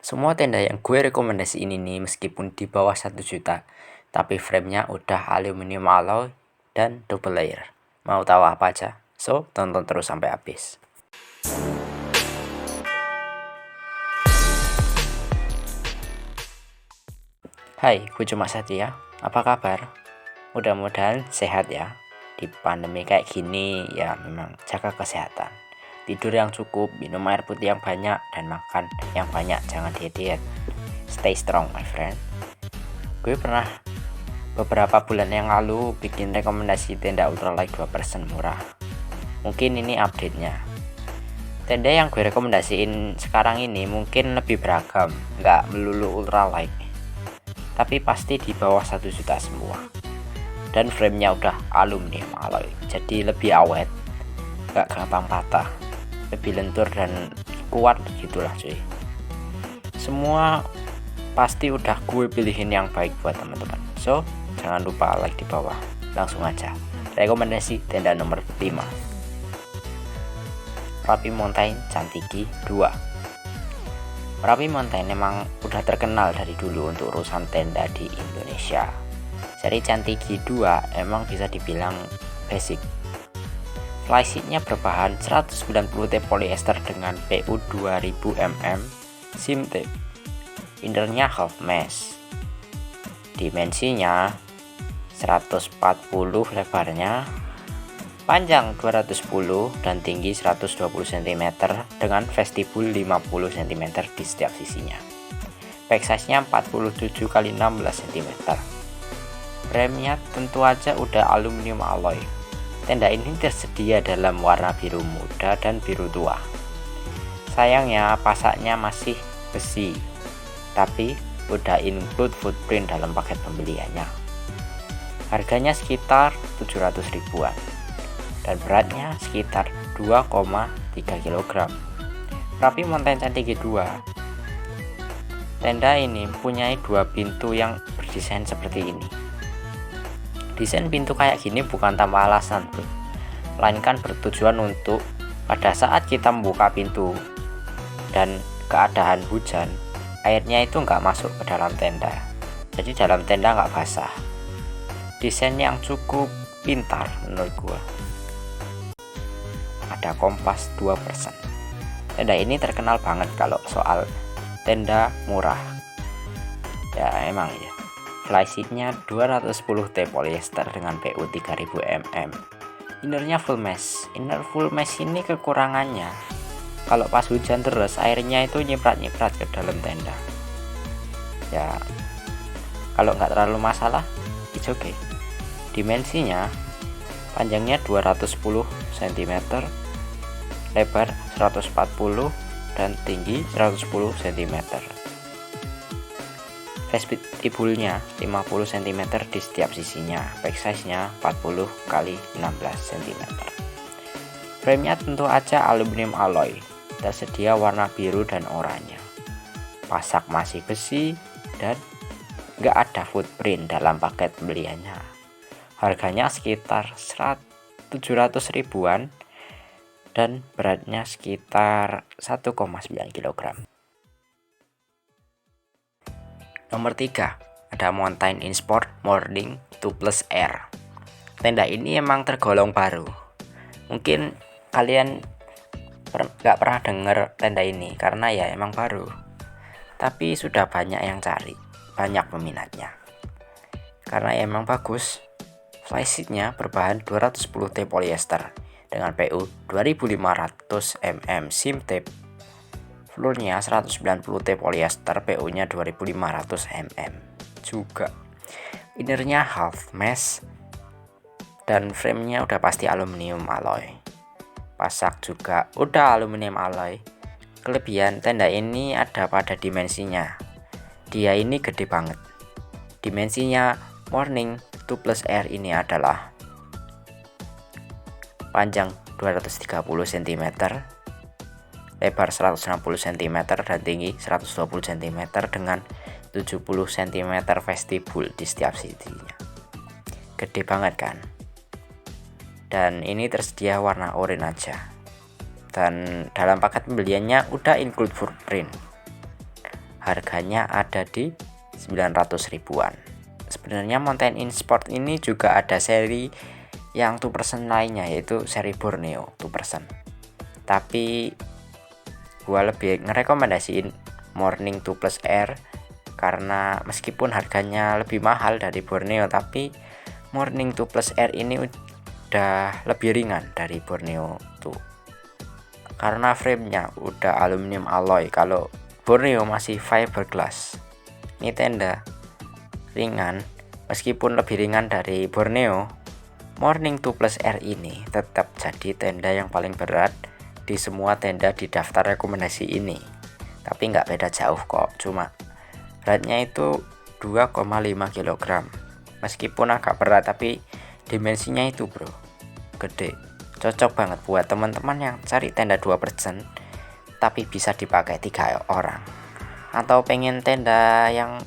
Semua tenda yang gue rekomendasi ini nih meskipun di bawah 1 juta, tapi framenya udah aluminium alloy dan double layer. Mau tahu apa aja? So, tonton terus sampai habis. Hai, gue cuma Satya. Apa kabar? Mudah-mudahan sehat ya. Di pandemi kayak gini ya memang jaga kesehatan. Tidur yang cukup, minum air putih yang banyak, dan makan yang banyak. Jangan diet. Stay strong my friend. Gue pernah beberapa bulan yang lalu bikin rekomendasi tenda ultralight 2% murah. Mungkin ini update-nya. Tenda yang gue rekomendasiin sekarang ini mungkin lebih beragam, nggak melulu ultralight, tapi pasti di bawah 1 juta semua. Dan framenya udah aluminium alloy, jadi lebih awet, nggak gampang patah, lebih lentur dan kuat gitulah cuy. Semua pasti udah gue pilihin yang baik buat teman-teman. So, jangan lupa like di bawah. Langsung aja. Rekomendasi tenda nomor 5. Merapi Mountain Cantigi 2. Merapi Mountain memang udah terkenal dari dulu untuk urusan tenda di Indonesia. Seri Cantigi 2 emang bisa dibilang basic. Flysheetnya berbahan 190 T polyester dengan PU 2000 mm sim tape. Innernya half mesh. Dimensinya 140 lebarnya, panjang 210 dan tinggi 120 cm dengan vestibul 50 cm di setiap sisinya. Back size-nya 47 x 16 cm. Remnya tentu aja udah aluminium alloy. Tenda ini tersedia dalam warna biru muda dan biru tua. Sayangnya pasaknya masih besi, tapi udah include footprint dalam paket pembeliannya. Harganya sekitar 700 ribuan dan beratnya sekitar 2,3 kg. Merapi Mountain Cantigi 2. Tenda ini mempunyai 2 pintu yang berdesain seperti ini. Desain pintu kayak gini bukan tanpa alasan bro, melainkan bertujuan untuk pada saat kita membuka pintu dan keadaan hujan, airnya itu nggak masuk ke dalam tenda, jadi dalam tenda nggak basah. Desain yang cukup pintar menurut gua. Ada kompas 2%. Tenda ini terkenal banget kalau soal tenda murah. Ya emang ya. Flysheetnya 210 T polyester dengan PU 3000 mm. Innernya full mesh. Inner full mesh ini kekurangannya, kalau pas hujan terus airnya itu nyiprat-nyiprat ke dalam tenda. Ya kalau nggak terlalu masalah, it's okay. Dimensinya panjangnya 210 cm, lebar 140 dan tinggi 110 cm. Vestibulnya 50 cm di setiap sisinya. Back size-nya 40 x 16 cm. Frame-nya tentu aja aluminium alloy, tersedia warna biru dan oranye. Pasak masih besi dan nggak ada footprint dalam paket pembeliannya. Harganya sekitar 700 ribuan dan beratnya sekitar 1,9 kg. Nomor 3, ada Mountain Insport Morning 2 Plus Air. Tenda ini emang tergolong baru. Mungkin kalian nggak pernah dengar tenda ini karena ya emang baru. Tapi sudah banyak yang cari, banyak peminatnya. Karena ya emang bagus. Flysheetnya berbahan 210 T polyester dengan PU 2500 mm sim tape. Floornya 190 T polyester, PU-nya 2500 mm juga. Innernya half mesh dan frame-nya udah pasti aluminium alloy. Pasak juga udah aluminium alloy. Kelebihan tenda ini ada pada dimensinya. Dia ini gede banget. Dimensinya Morning 2 Plus Air ini adalah panjang 230 cm, lebar 160 cm dan tinggi 120 cm dengan 70 cm vestibul di setiap sisinya. Gede banget kan? Dan ini tersedia warna oranye aja. Dan dalam paket pembeliannya udah include footprint. harganya ada di 900 ribuan. Sebenarnya Mountain In Sport ini juga ada seri yang 2% lainnya, yaitu seri Borneo 2%. Tapi gua lebih ngerekomendasiin Morning 2 Plus Air karena meskipun harganya lebih mahal dari Borneo, tapi Morning 2 Plus Air ini udah lebih ringan dari Borneo 2 karena framenya udah aluminium alloy. Kalau Borneo masih fiberglass. Ini tenda ringan, meskipun lebih ringan dari Borneo. Morning 2 Plus Air ini tetap jadi tenda yang paling berat di semua tenda di daftar rekomendasi ini. Tapi nggak beda jauh kok, cuma beratnya itu 2,5 kg. Meskipun agak berat, tapi dimensinya itu bro, gede. Cocok banget buat teman-teman yang cari tenda 2% tapi bisa dipakai 3 orang, atau pengen tenda yang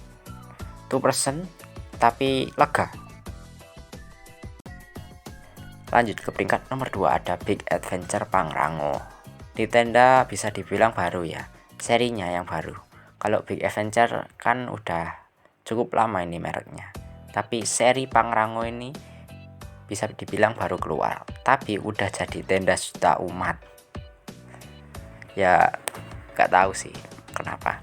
2% tapi lega. Lanjut ke peringkat nomor 2, ada Big Adventure Pangrango. Di tenda bisa dibilang baru ya, serinya yang baru. Kalau Big Adventure kan udah cukup lama ini mereknya, tapi seri Pangrango ini bisa dibilang baru keluar, tapi udah jadi tenda juta umat. Ya gak tahu sih kenapa.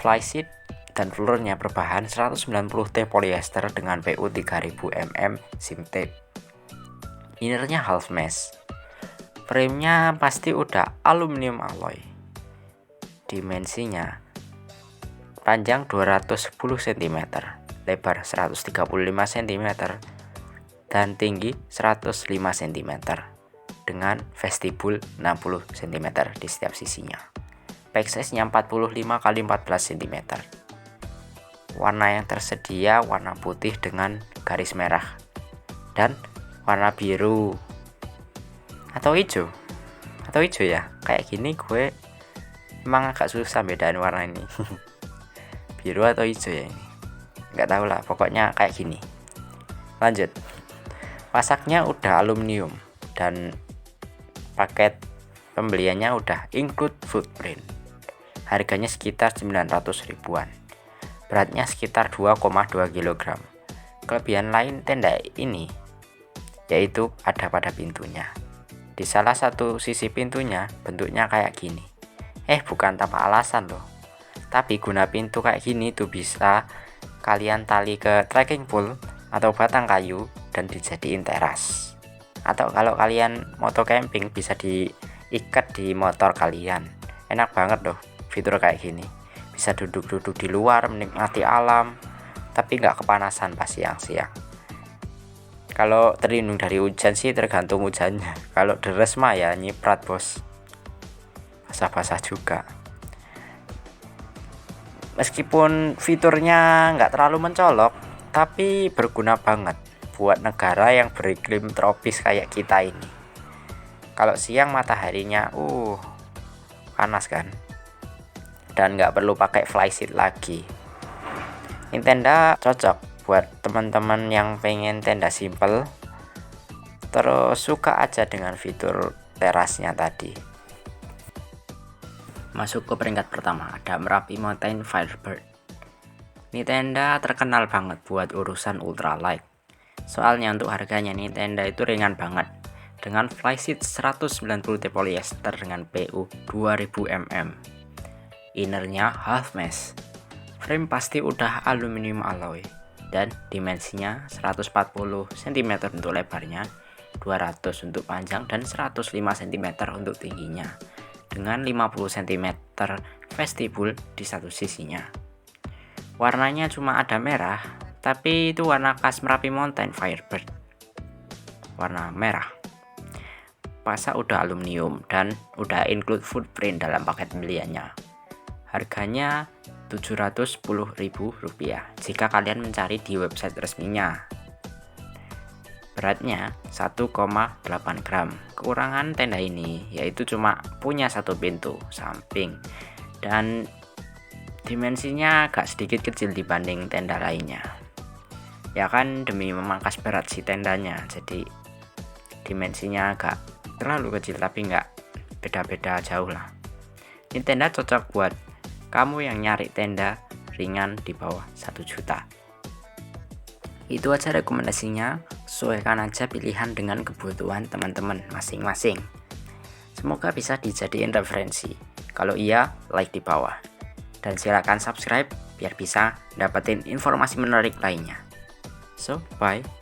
Flyseat dan floornya berbahan 190T polyester dengan PU 3000 mm sim tape. Innernya half mesh. Framenya pasti udah aluminium alloy. Dimensinya panjang 210 cm, lebar 135 cm, dan tinggi 105 cm dengan vestibul 60 cm di setiap sisinya. Backsize-nya 45 x 14 cm. Warna yang tersedia warna putih dengan garis merah dan warna biru atau hijau ya. Kayak gini gue emang agak susah bedain warna ini. Biru atau hijau ya ini, nggak tahu lah, pokoknya kayak gini. Lanjut, pasaknya udah aluminium dan paket pembeliannya udah include footprint. Harganya sekitar 900 ribuan. Beratnya sekitar 2,2 kg. Kelebihan lain tenda ini yaitu ada pada pintunya. Di salah satu sisi pintunya bentuknya kayak gini. Bukan tanpa alasan loh. Tapi guna pintu kayak gini tuh bisa kalian tali ke trekking pole atau batang kayu dan dijadiin teras. Atau kalau kalian moto camping bisa diikat di motor kalian. Enak banget loh fitur kayak gini. Bisa duduk-duduk di luar menikmati alam, tapi nggak kepanasan pas siang-siang. Kalau terlindung dari hujan sih tergantung hujannya. Kalau deres mah ya nyiprat bos, basah-basah juga. Meskipun fiturnya nggak terlalu mencolok, tapi berguna banget buat negara yang beriklim tropis kayak kita ini. Kalau siang mataharinya panas kan, dan nggak perlu pakai flyseat lagi. Ini tenda cocok buat teman-teman yang pengen tenda simple terus suka aja dengan fitur terasnya tadi. Masuk ke peringkat pertama, ada Merapi Mountain Firebird. Ini tenda terkenal banget buat urusan ultralight. Soalnya untuk harganya nih tenda itu ringan banget dengan flyseat 190T polyester dengan PU 2000 mm. Innernya half mesh. Frame pasti udah aluminium alloy dan dimensinya 140 cm untuk lebarnya, 200 untuk panjang dan 105 cm untuk tingginya dengan 50 cm vestibul di satu sisinya. Warnanya cuma ada merah, tapi itu warna khas Merapi Mountain Firebird, warna merah. Pasak udah aluminium dan udah include footprint dalam paket pembeliannya. Harganya Rp710.000 jika kalian mencari di website resminya. Beratnya 1,8 gram. Kekurangan tenda ini yaitu cuma punya satu pintu samping dan dimensinya agak sedikit kecil dibanding tenda lainnya. Ya kan demi memangkas berat si tendanya, jadi dimensinya agak terlalu kecil, tapi nggak beda-beda jauh lah. Ini tenda cocok buat kamu yang nyari tenda ringan di bawah 1 juta. Itu aja rekomendasinya, sesuaikan aja pilihan dengan kebutuhan teman-teman masing-masing. Semoga bisa dijadiin referensi. Kalau iya, like di bawah. Dan silakan subscribe biar bisa dapetin informasi menarik lainnya. So, bye.